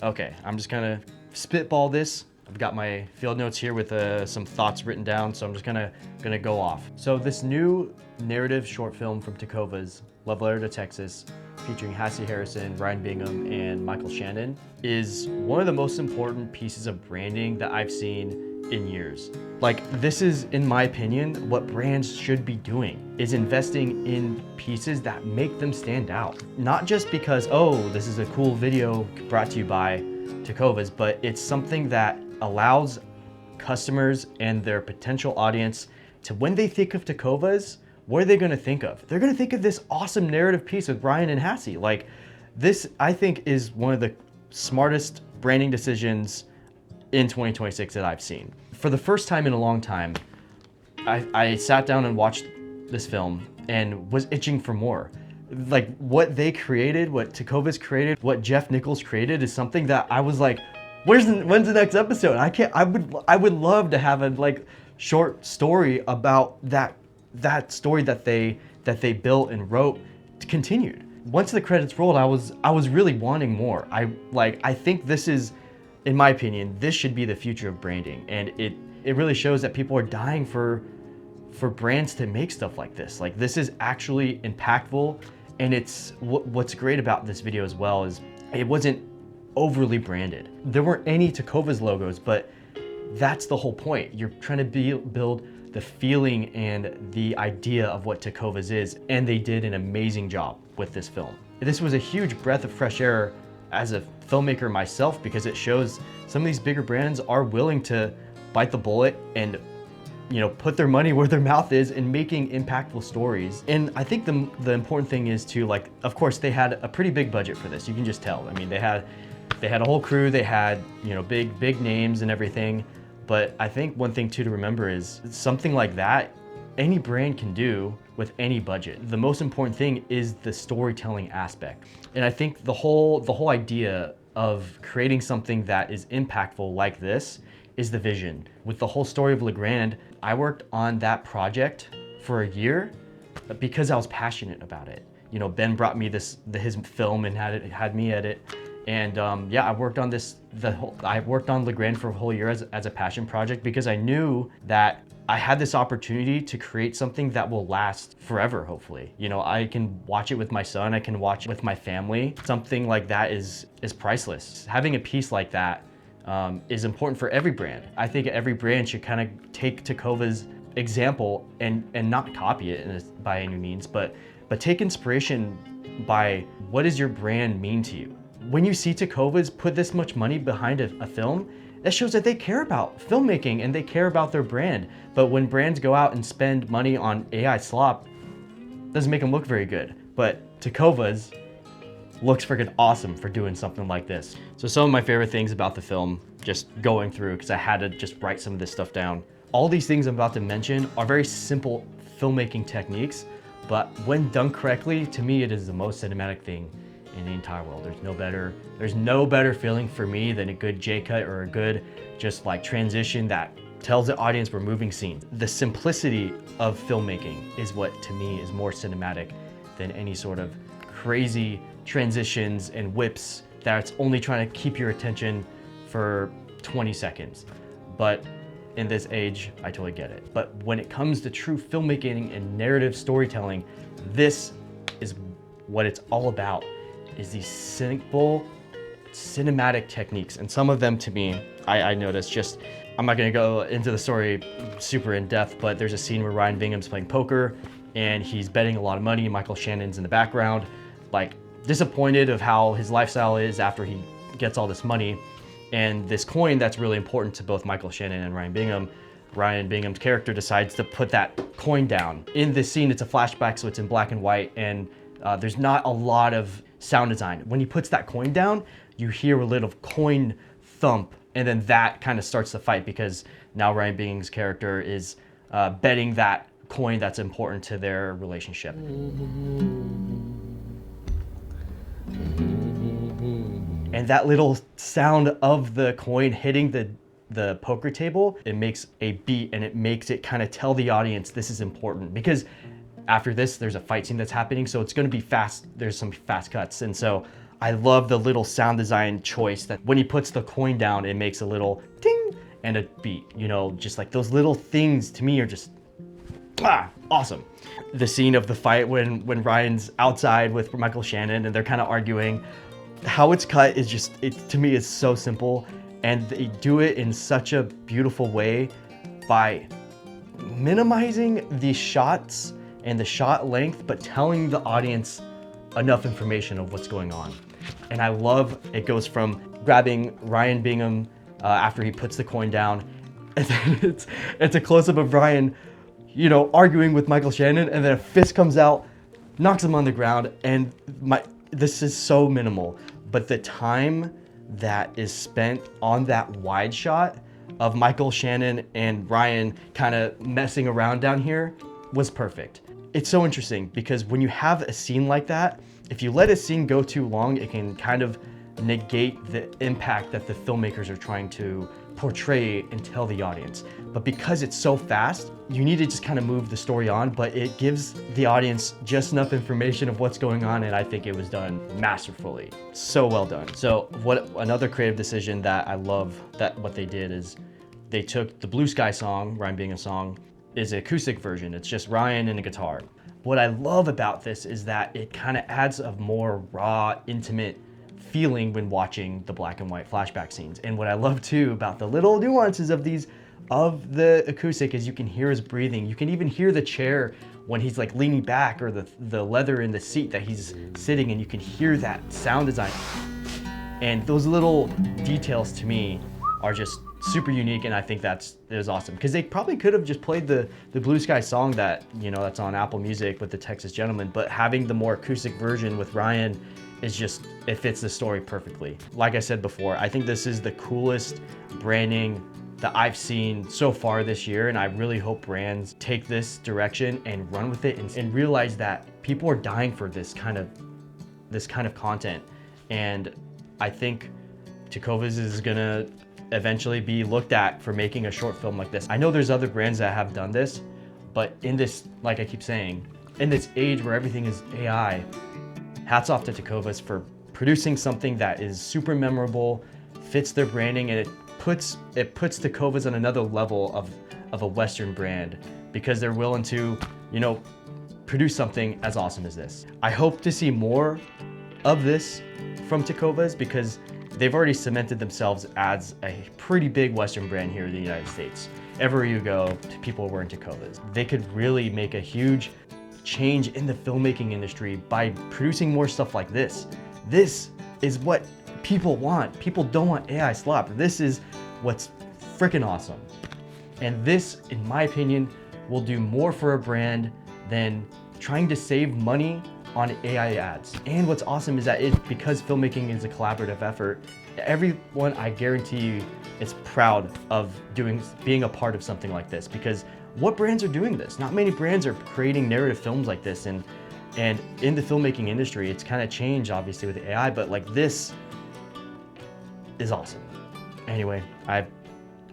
Okay, I'm just gonna spitball this. I've got my field notes here with some thoughts written down, so I'm just gonna go off. So this new narrative short film from Tecovas, Love Letter to Texas, featuring Hassie Harrison, Ryan Bingham, and Michael Shannon, is one of the most important pieces of branding that I've seen in years. Like, this is, in my opinion, what brands should be doing, is investing in pieces that make them stand out. Not just because, oh, this is a cool video brought to you by Tecovas, but it's something that allows customers and their potential audience to, when they think of Tecovas, what are they gonna think of? They're gonna think of this awesome narrative piece with Ryan and Hassie. Like, this, I think, is one of the smartest branding decisions in 2026 that I've seen. For the first time in a long time, I sat down and watched this film and was itching for more. Like, what they created, what Tecovas created, what Jeff Nichols created is something that I was like, when's the next episode? I would love to have a like short story about that story that they built and wrote continued. Once the credits rolled, I was really wanting more. I think this is, in my opinion, this should be the future of branding, and it really shows that people are dying for brands to make stuff like this. Like, this is actually impactful, and it's what's great about this video as well is it wasn't overly branded. There weren't any Tecovas logos, but that's the whole point. You're trying to build the feeling and the idea of what Tecovas is, and they did an amazing job with this film. This was a huge breath of fresh air as a filmmaker myself, because it shows some of these bigger brands are willing to bite the bullet and, you know, put their money where their mouth is in making impactful stories. And I think the important thing is to, like, of course they had a pretty big budget for this. You can just tell. I mean, they had a whole crew, they had, you know, big names and everything. But I think one thing too to remember is something like that, any brand can do with any budget. The most important thing is the storytelling aspect. And I think the whole idea of creating something that is impactful like this is the vision. With the whole story of Legrand, I worked on that project for a year because I was passionate about it. You know, Ben brought me his film and had me edit. And yeah, I worked on I worked on Legrand for a whole year as a passion project, because I knew that I had this opportunity to create something that will last forever, hopefully. You know, I can watch it with my son, I can watch it with my family. Something like that is priceless. Having a piece like that is important for every brand. I think every brand should kind of take Tecovas' example and not copy it by any means, but take inspiration by what does your brand mean to you. When you see Tecovas put this much money behind a film, that shows that they care about filmmaking and they care about their brand. But when brands go out and spend money on AI slop, doesn't make them look very good. But Tecovas looks freaking awesome for doing something like this. So some of my favorite things about the film, just going through, because I had to just write some of this stuff down. All these things I'm about to mention are very simple filmmaking techniques, but when done correctly, to me, it is the most cinematic thing in the entire world. There's no better feeling for me than a good J-cut or a good just like transition that tells the audience we're moving scenes. The simplicity of filmmaking is what to me is more cinematic than any sort of crazy transitions and whips that's only trying to keep your attention for 20 seconds. But in this age, I totally get it. But when it comes to true filmmaking and narrative storytelling, this is what it's all about. Is these simple cinematic techniques. And some of them, to me, I noticed, just, I'm not gonna go into the story super in depth, but there's a scene where Ryan Bingham's playing poker and he's betting a lot of money. Michael Shannon's in the background, like disappointed of how his lifestyle is after he gets all this money. And this coin that's really important to both Michael Shannon and Ryan Bingham's character decides to put that coin down. In this scene, it's a flashback, so it's in black and white, and there's not a lot of sound design. When he puts that coin down, you hear a little coin thump, and then that kind of starts the fight, because now Ryan Bingham's character is betting that coin that's important to their relationship. And that little sound of the coin hitting the poker table, it makes a beat, and it makes it kind of tell the audience this is important, because after this, there's a fight scene that's happening, so it's gonna be fast. There's some fast cuts. And so I love the little sound design choice that when he puts the coin down, it makes a little ding and a beat, you know, just like those little things to me are just awesome. The scene of the fight when Ryan's outside with Michael Shannon and they're kind of arguing, how it's cut is just, to me, is so simple. And they do it in such a beautiful way by minimizing the shots and the shot length, but telling the audience enough information of what's going on. And I love it goes from grabbing Ryan Bingham after he puts the coin down, and then it's a close-up of Ryan, you know, arguing with Michael Shannon, and then a fist comes out, knocks him on the ground, and this is so minimal, but the time that is spent on that wide shot of Michael Shannon and Ryan kind of messing around down here was perfect. It's so interesting because when you have a scene like that, if you let a scene go too long, it can kind of negate the impact that the filmmakers are trying to portray and tell the audience. But because it's so fast, you need to just kind of move the story on, but it gives the audience just enough information of what's going on, and I think it was done masterfully. So well done. So another creative decision that I love that what they did is they took the Blue Sky song, Ryan Being a Song, is an acoustic version. It's just Ryan and a guitar. What I love about this is that it kind of adds a more raw, intimate feeling when watching the black and white flashback scenes. And what I love too about the little nuances of the acoustic is you can hear his breathing. You can even hear the chair when he's like leaning back, or the leather in the seat that he's sitting in. You can hear that sound design. And those little details to me are just super unique, and I think it was awesome. Because they probably could have just played the Blue Sky song that, you know, that's on Apple Music with the Texas Gentleman, but having the more acoustic version with Ryan is just, it fits the story perfectly. Like I said before, I think this is the coolest branding that I've seen so far this year, and I really hope brands take this direction and run with it and realize that people are dying for this kind of content. And I think Tecovas is gonna eventually be looked at for making a short film like this. I know there's other brands that have done this, but in this, like I keep saying, in this age where everything is AI, hats off to Tecovas for producing something that is super memorable, fits their branding, and it puts Tecovas on another level of a Western brand because they're willing to, you know, produce something as awesome as this. I hope to see more of this from Tecovas because they've already cemented themselves as a pretty big Western brand here in the United States. Everywhere you go, people are wearing Tecovas. They could really make a huge change in the filmmaking industry by producing more stuff like this. This is what people want. People don't want AI slop. This is what's freaking awesome. And this, in my opinion, will do more for a brand than trying to save money on AI ads. And what's awesome is that because filmmaking is a collaborative effort, everyone, I guarantee you, is proud of being a part of something like this, because what brands are doing this? Not many brands are creating narrative films like this, and in the filmmaking industry, it's kind of changed obviously with AI, but like this is awesome. Anyway, I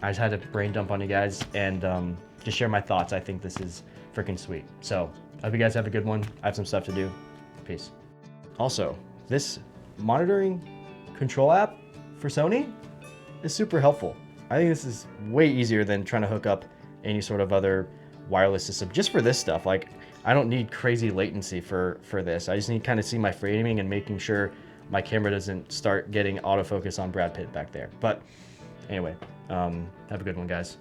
just had a brain dump on you guys and just share my thoughts. I think this is freaking sweet. So I hope you guys have a good one. I have some stuff to do. Peace. Also, this monitoring control app for Sony is super helpful. I think this is way easier than trying to hook up any sort of other wireless system just for this stuff. Like, I don't need crazy latency for this. I just need to kind of see my framing and making sure my camera doesn't start getting autofocus on Brad Pitt back there. But anyway, have a good one, guys.